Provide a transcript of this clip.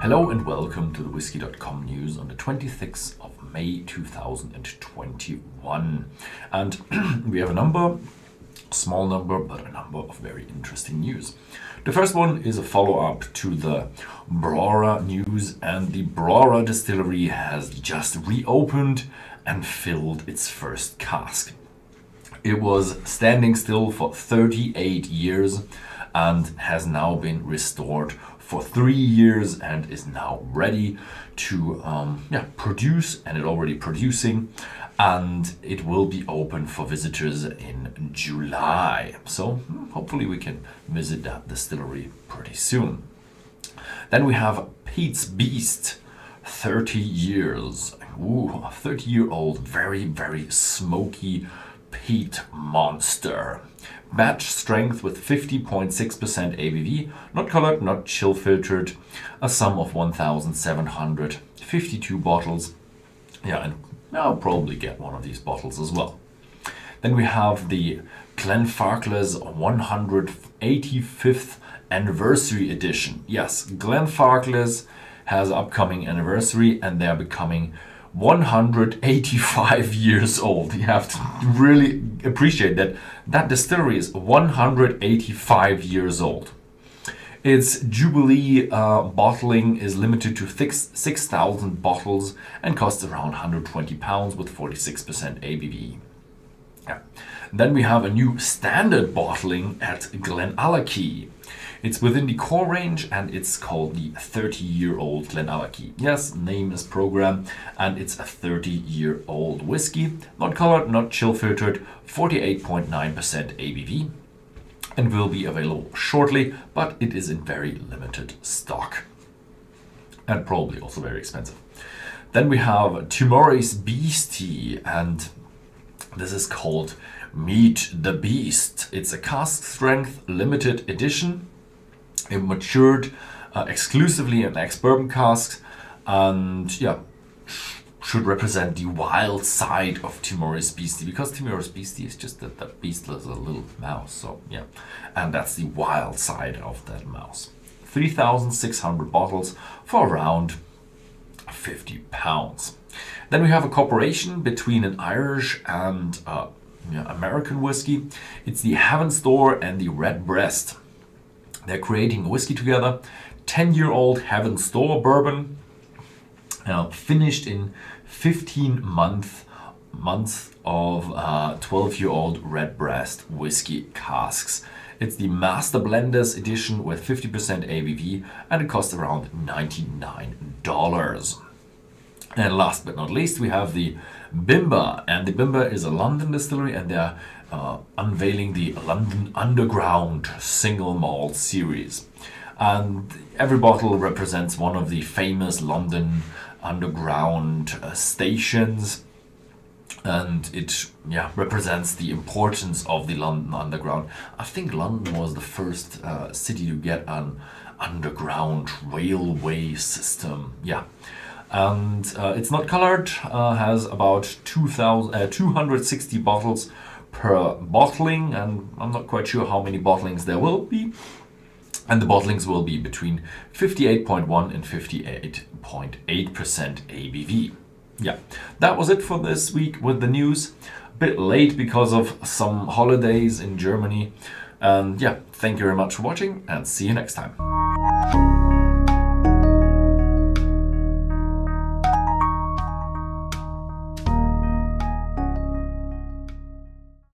Hello and welcome to the Whisky.com news on the 26th of May 2021. And we have a number, small number, but a number of very interesting news. The first one is a follow-up to the Brora news, and the Brora Distillery has just reopened and filled its first cask. It was standing still for 38 years and has now been restored for 3 years and is now ready to produce, and it's already producing, and it will be open for visitors in July. So hopefully we can visit that distillery pretty soon. Then we have Peat's Beast, 30 years. Ooh, a 30-year-old, very, very smoky peat monster. Batch strength with 50.6% ABV, not colored, not chill filtered, a sum of 1,752 bottles. Yeah, and I'll probably get one of these bottles as well. Then we have the Glenfarclas 185th anniversary edition. Yes, Glenfarclas has upcoming anniversary and they're becoming 185 years old. You have to really appreciate that that distillery is 185 years old. Its Jubilee bottling is limited to 6,000 bottles and costs around £120 with 46% ABV. Yeah. Then we have a new standard bottling at GlenAllachie. It's within the core range and it's called the 30-year-old GlenAllachie. Yes, name is program, and it's a 30-year-old whiskey, not colored, not chill filtered, 48.9% ABV, and will be available shortly, but it is in very limited stock and probably also very expensive. Then we have Timorous Beastie, and this is called Meet the Beast. It's a cask strength limited edition. It matured exclusively in ex-bourbon casks, and yeah, should represent the wild side of Timorous Beastie, because Timorous Beastie is just that beast is a little mouse. So yeah, and that's the wild side of that mouse. 3,600 bottles for around £50. Then we have a cooperation between an Irish and American whiskey. It's the Door and Redbreast. They're creating a whiskey together. 10-year-old Door bourbon, finished in 15 months of 12-year-old Redbreast whiskey casks. It's the Master Blenders edition with 50% ABV, and it costs around $99. And last but not least, we have the Bimber, and the Bimber is a London distillery, and they're unveiling the London Underground single malt series. And every bottle represents one of the famous London Underground stations, and it represents the importance of the London Underground. I think London was the first city to get an underground railway system. Yeah. And it's not colored, has about 260 bottles per bottling, and I'm not quite sure how many bottlings there will be. And the bottlings will be between 58.1 and 58.8% ABV. Yeah, that was it for this week with the news. A bit late because of some holidays in Germany. And yeah, thank you very much for watching, and see you next time.